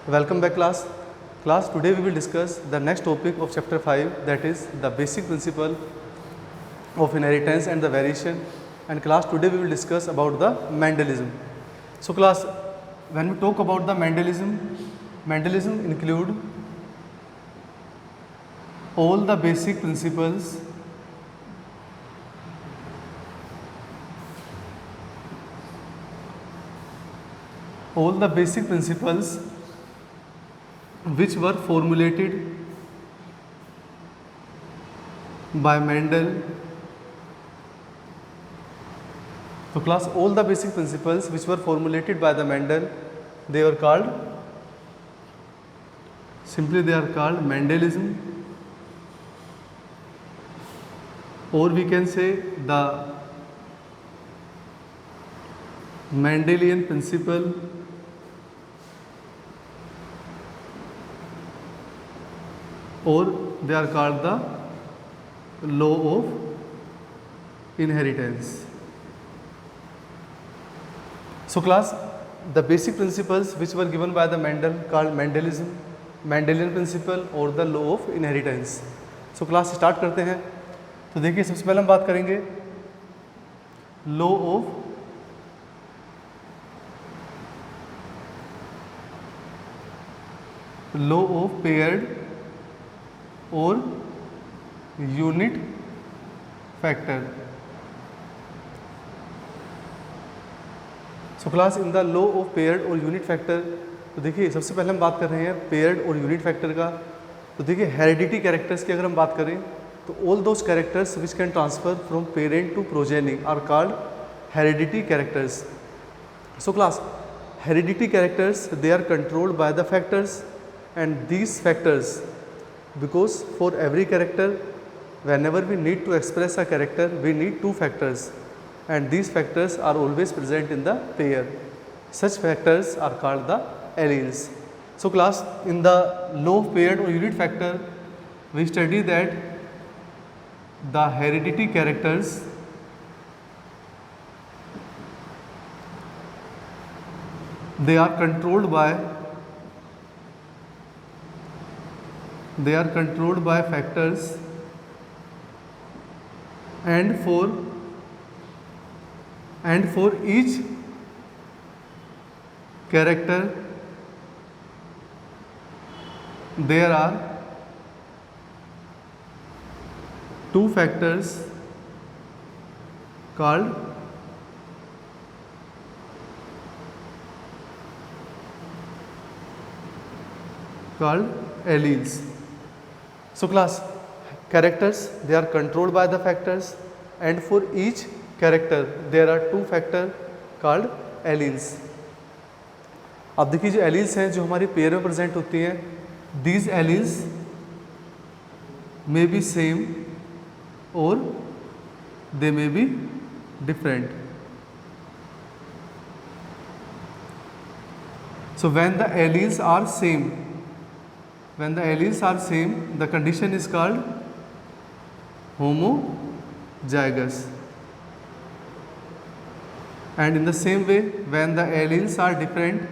Welcome back class. Class, today we will discuss the next topic of chapter 5, that is the basic principle of inheritance and the variation. And class, today we will discuss about the Mendelism. So class, when we talk about the Mendelism include all the basic principles which were formulated by Mendel. So class, all the basic principles which were formulated by the Mendel, they are called Mendelism, or we can say the Mendelian principle, or they are called the law of inheritance. So class, the basic principles which were given by the Mendel called Mendelism, Mendelian principle और the law of inheritance. So class start करते हैं. तो देखिए, सबसे पहले हम बात करेंगे law of paired or unit factor. So class, in the law of paired or unit factor, तो देखिए सबसे पहले हम बात कर रहे हैं पेयर्ड और यूनिट फैक्टर का. तो देखिए हेरिडिटी कैरेक्टर्स की अगर हम बात करें तो all those characters which can transfer from parent to progeny are called heredity characters. So class, heredity characters they are controlled by the factors, and these factors, because for every character, whenever we need to express a character, we need two factors, and these factors are always present in the pair. Such factors are called the alleles. So class, in the law of paired or unit factor, we study that the heredity characters they are controlled by factors, and for each character there are two factors called alleles. So class, characters they are controlled by the factors, and for each character there are two factor called alleles. अब देखिए जो alleles हैं जो हमारी pair में present होती हैं, these alleles may be same or they may be different. So when the alleles are same, the condition is called homozygous. And in the same way, when the alleles are different,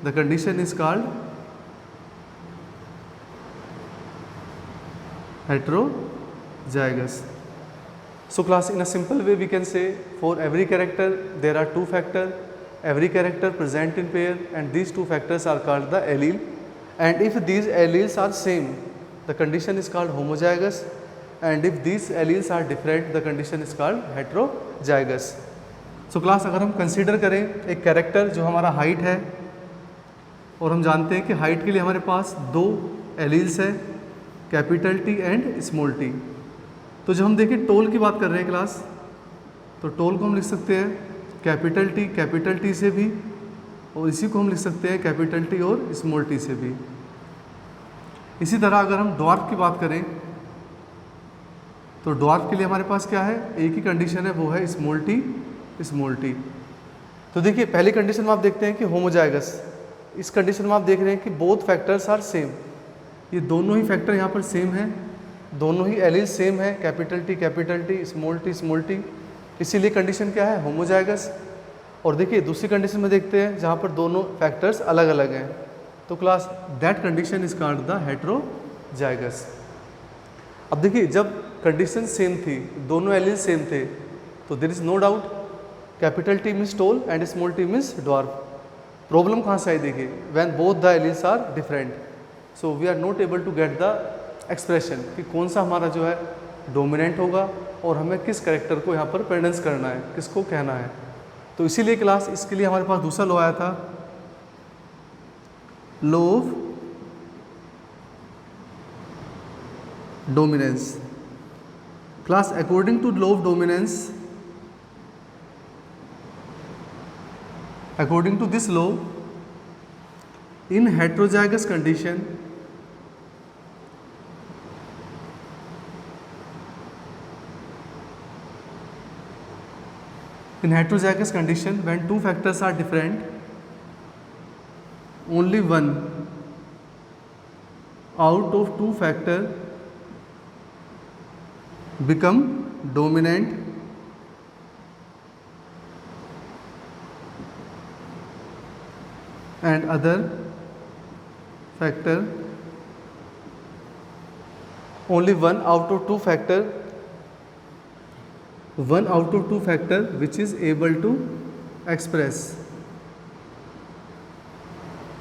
the condition is called heterozygous. So class, in a simple way we can say for every character there are two factors, every character present in pair, and these two factors are called the allele. And if these alleles are same, the condition is called homozygous, and if these alleles are different, the condition is called heterozygous. So class, अगर हम consider करें एक character जो हमारा height है, और हम जानते हैं कि हाइट के लिए हमारे पास दो एलील्स है, capital T and small T. तो जब हम देखें टोल की बात कर रहे हैं क्लास, तो टोल को हम लिख सकते हैं कैपिटल टी से भी, और इसी को हम लिख सकते हैं कैपिटल टी और स्मॉल टी से भी. इसी तरह अगर हम ड्वार्फ की बात करें तो ड्वार्फ के लिए हमारे पास क्या है, एक ही कंडीशन है, वो है स्मॉल टी. तो देखिए पहली कंडीशन में आप देखते हैं कि होमोजाइगस. इस कंडीशन में आप देख रहे हैं कि बोथ फैक्टर्स आर सेम, ये दोनों ही फैक्टर यहाँ पर सेम है, दोनों ही एलील सेम है, कैपिटल टी स्मॉल टी, इसीलिए कंडीशन क्या है, होमोजाइगस. और देखिए दूसरी कंडीशन में देखते हैं जहाँ पर दोनों फैक्टर्स अलग अलग हैं, तो class that condition is called the heterozygous. अब देखिए जब कंडीशन सेम थी, दोनों एलील सेम थे, तो there is no doubt capital T means tall and small T means dwarf. Problem कहाँ से आई देखिए, when both the alleles are different, so we are not able to get the expression कि कौन सा हमारा जो है डोमिनेंट होगा और हमें किस कैरेक्टर को यहाँ पर प्रेजेंस करना है, किसको कहना है। तो इसीलिए क्लास इसके लिए हमारे पास दूसरा लॉ आया था, law of dominance. Class according to law of dominance, according to this law, in heterozygous condition, when two factors are different, only one out of two factor become dominant and other factor, only one out of two factor which is able to express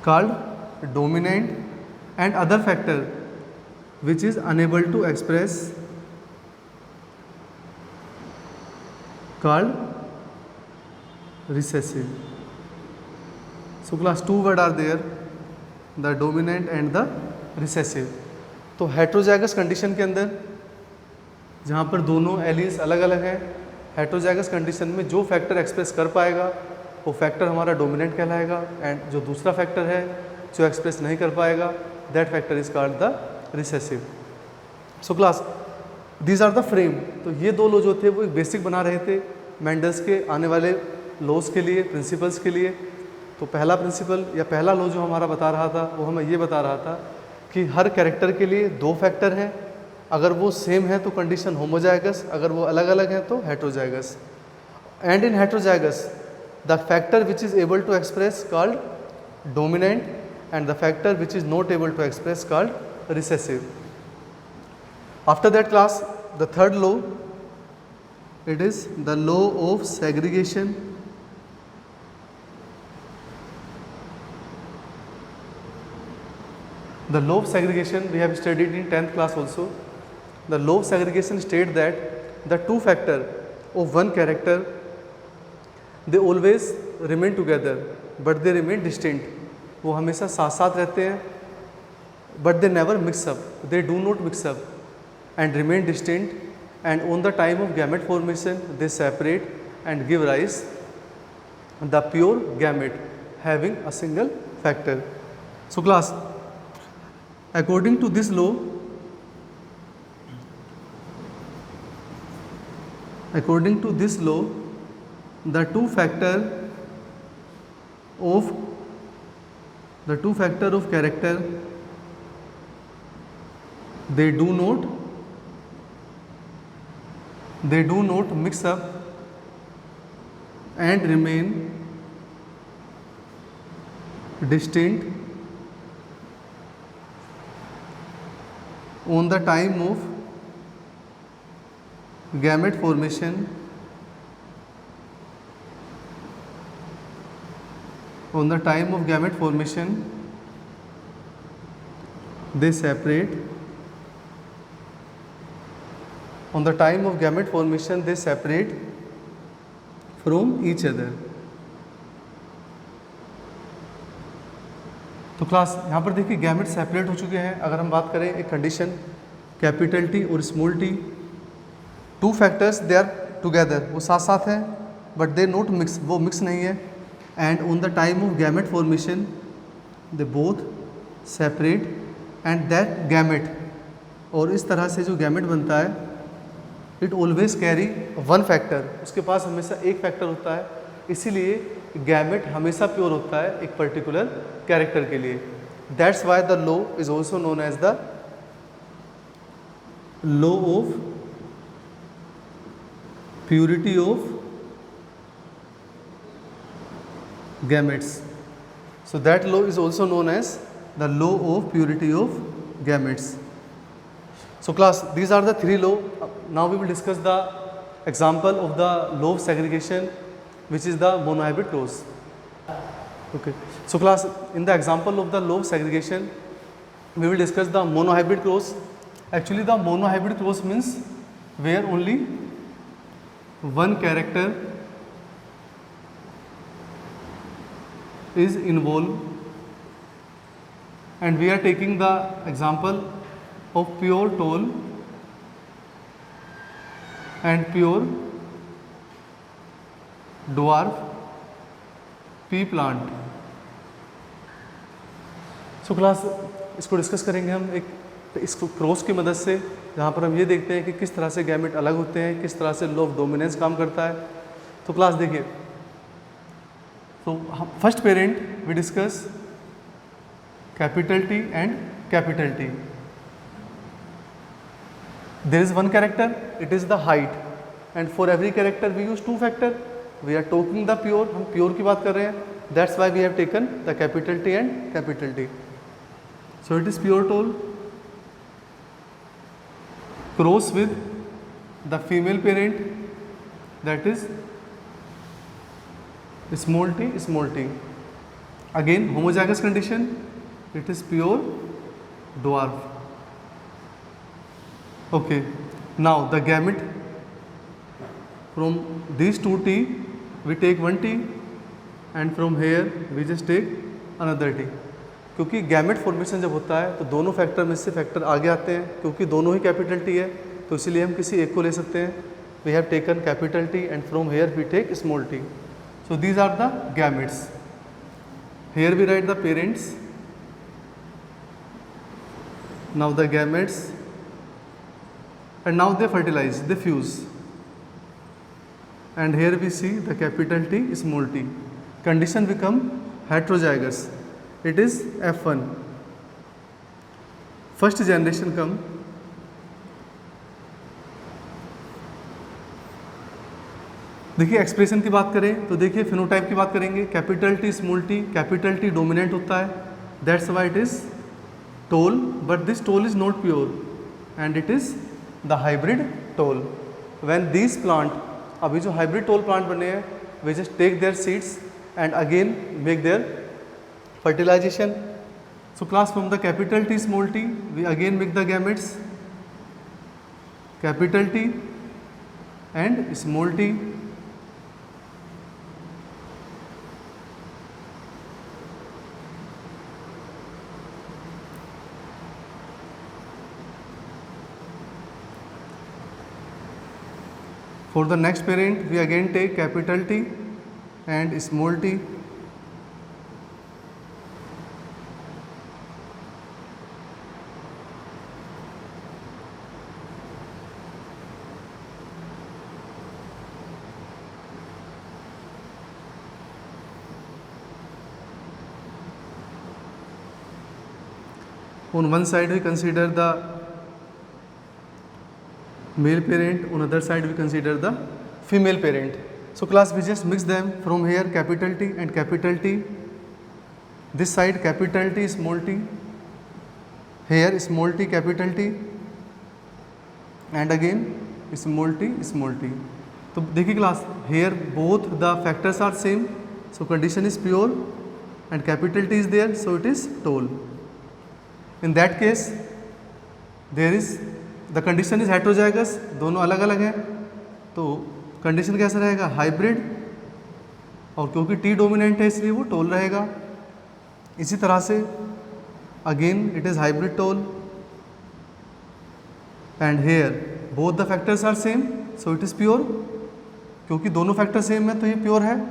called dominant, and other factor which is unable to express called recessive. So class two word are there, the dominant and the recessive. तो heterozygous condition के अंदर जहाँ पर दोनों alleles अलग अलग हैं, heterozygous condition में जो फैक्टर एक्सप्रेस कर पाएगा वो फैक्टर हमारा डोमिनेंट कहलाएगा, एंड जो दूसरा फैक्टर है जो एक्सप्रेस नहीं कर पाएगा that factor is called the recessive. So class these are the frame. तो ये दो लॉ जो थे वो एक बेसिक बना रहे थे मेंडल्स के आने वाले लॉज के लिए, प्रिंसिपल्स के लिए। तो पहला प्रिंसिपल या पहला लॉ जो हमारा बता रहा था वो हमें ये बता रहा था कि हर कैरेक्टर के लिए दो फैक्टर हैं, अगर वो सेम है तो कंडीशन होमोजाइगस, अगर वो अलग अलग हैं तो heterozygous. And in heterozygous the factor which is able to express called dominant and the factor which is not able to express called recessive. After that class the third law, it is the law of segregation. The law of segregation we have studied in 10th class also. The law of segregation states that the two factor of one character, they always remain together but they remain distinct. वो हमेशा साथ साथ रहते हैं but they never mix up, they do not mix up and remain distinct, and on the time of gamete formation they separate and give rise the pure gamete having a single factor. So class, according to this law, the two factor of character, they do not mix up and remain distinct on the time of gamete formation. On the time of gamete formation they separate. On the time of gamete formation they separate from each other. तो class यहाँ पर देखिए gamete separate हो चुके हैं। अगर हम बात करें एक कंडीशन कैपिटल टी और small T, two factors they are together, वो साथ साथ हैं बट दे नॉट मिक्स, वो मिक्स नहीं है। And on the time of gamete formation they both separate and that gamete, और इस तरह से जो गैमेट बनता है it always carry one factor, उसके पास हमेशा एक फैक्टर होता है, इसीलिए गैमेट हमेशा प्योर होता है एक पर्टिकुलर कैरेक्टर के लिए। That's why the law is also known as the law of purity of gametes. So that law is also known as the law of purity of gametes. So class, these are the three law. Now we will discuss the example of the law of segregation, which is the monohybrid clause. Okay. So class, in the example of the law of segregation, we will discuss the monohybrid clause. Actually, the monohybrid clause means where only one character is involved, and we are taking the example of pure tall and pure dwarf pea plant. So class, इसको discuss करेंगे हम एक इसको cross की मदद से, जहाँ पर हम ये देखते हैं कि किस तरह से गैमेट अलग होते हैं, किस तरह से लॉ ऑफ डोमिनेंस काम करता है. तो क्लास देखिए, तो first parent we discuss capital T and capital T. There is one character, it is the height, and for every character we use two factor. We are talking the pure, हम pure की बात कर रहे हैं. That's why we have taken the capital T and capital T. So it is pure tall cross with the female parent, that is small t small t. Again homozygous condition, it is pure dwarf. Okay, now the gamete from these two t we take one t, and from here we just take another t. क्योंकि gamete formation जब होता है तो दोनों factor में से factor आगे आते हैं, क्योंकि दोनों ही कैपिटल T है, तो इसीलिए हम किसी एक को ले सकते हैं. We have taken capital T and from here we take small t. So these are the gametes. Here we write the parents. Now the gametes, and now they fertilize, they fuse, and here we see the capital T small t. Condition become heterozygous. It is F1. First generation come. देखिए expression की बात करें तो देखिए phenotype की बात करेंगे. Capital T small t, capital T dominant होता है, that's why it is tall, but this tall is not pure and it is the hybrid tall. When this plant, अभी जो हाइब्रिड टोल प्लांट बने हैं, वे just take their seeds and again make their fertilization. So class, from the capital T small t we again make the gametes capital T and small t. For the next parent we again take capital T and small t. On one side we consider the male parent, on other side we consider the female parent. So class, we just mix them. From here capital T and capital T, this side capital T small t, here small t capital T, and again small t small t. तो देखिए class, here both the factors are same, so condition is pure and capital T is there, so it is tall. In that case there is the condition is heterozygous, दोनों अलग अलग हैं, तो condition कैसा रहेगा, hybrid, और क्योंकि T dominant है इसलिए वो टोल रहेगा. इसी तरह से again it is hybrid tall, and here both the factors are same, so it is pure. क्योंकि दोनों फैक्टर सेम है तो ये प्योर है,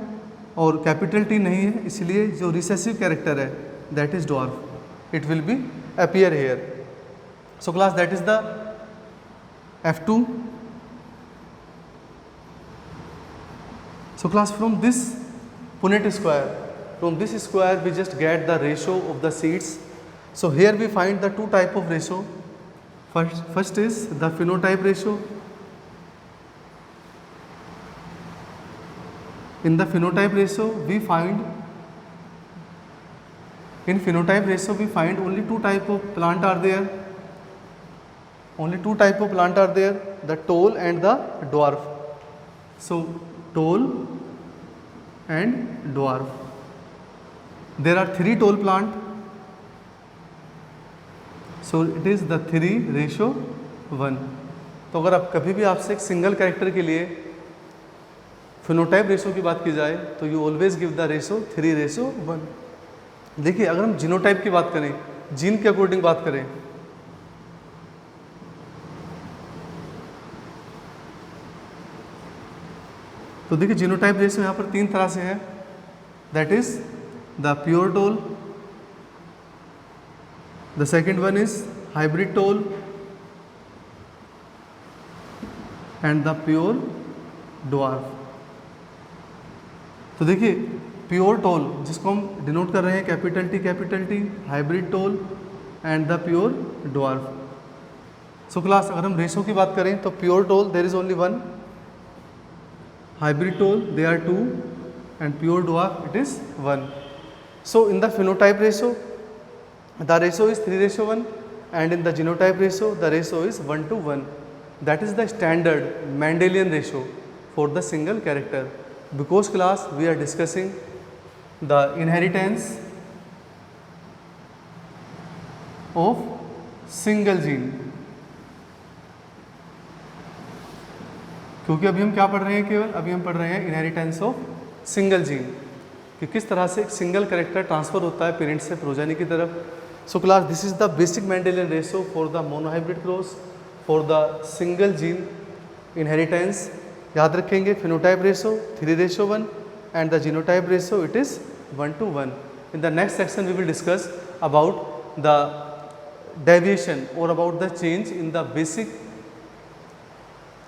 और कैपिटल T नहीं है, इसलिए जो रिसेसिव कैरेक्टर है that is dwarf, it will be appear here. So class, that is the F2. So class, from this Punnett square, from this square we just get the ratio of the seeds. So here we find the two type of ratio. First is the phenotype ratio. In the phenotype ratio we find In phenotype ratio we find only two type of plant are there. Only two type of plant are there, the tall and the dwarf. So tall and dwarf. There are three tall plant. So it is the 3:1. तो अगर आप कभी भी आपसे एक single character के लिए phenotype ratio की बात की जाए तो you always give the ratio 3:1. देखिए अगर हम जीनोटाइप की बात करें, जीन के अकॉर्डिंग बात करें, तो देखिए जीनोटाइप रेशो यहाँ पर तीन तरह से है. That is the pure toll, the second one is hybrid tall and the pure dwarf. तो देखिए प्योर टोल जिसको हम डिनोट कर रहे हैं capital T, hybrid tall and the pure dwarf. So class अगर हम रेशो की बात करें तो pure tall there is only one, hybrid toll they are 2 and pure dwarf it is 1. So in the phenotype ratio the ratio is 3:1 and in the genotype ratio the ratio is 1:1. That is the standard Mendelian ratio for the single character. Because class we are discussing the inheritance of single gene. क्योंकि अभी हम क्या पढ़ रहे हैं, केवल अभी हम पढ़ रहे हैं इनहेरिटेंस ऑफ सिंगल जीन, कि किस तरह से एक सिंगल कैरेक्टर ट्रांसफर होता है पेरेंट्स से प्रोजेनी की तरफ. So class this is the basic Mendelian ratio for the monohybrid cross for the single gene inheritance. याद रखेंगे phenotype ratio 3:1 and the genotype ratio it is 1:1. In the next section we will discuss about the deviation और about the change in the basic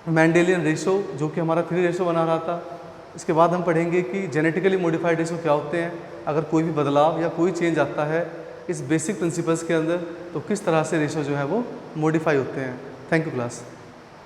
Mendelian ratio जो कि हमारा 3:1 बना रहा था. इसके बाद हम पढ़ेंगे कि जेनेटिकली मॉडिफाइड रेशो क्या होते हैं, अगर कोई भी बदलाव या कोई चेंज आता है इस बेसिक प्रिंसिपल्स के अंदर तो किस तरह से रेशो जो है वो मॉडिफाई होते हैं. Thank you class.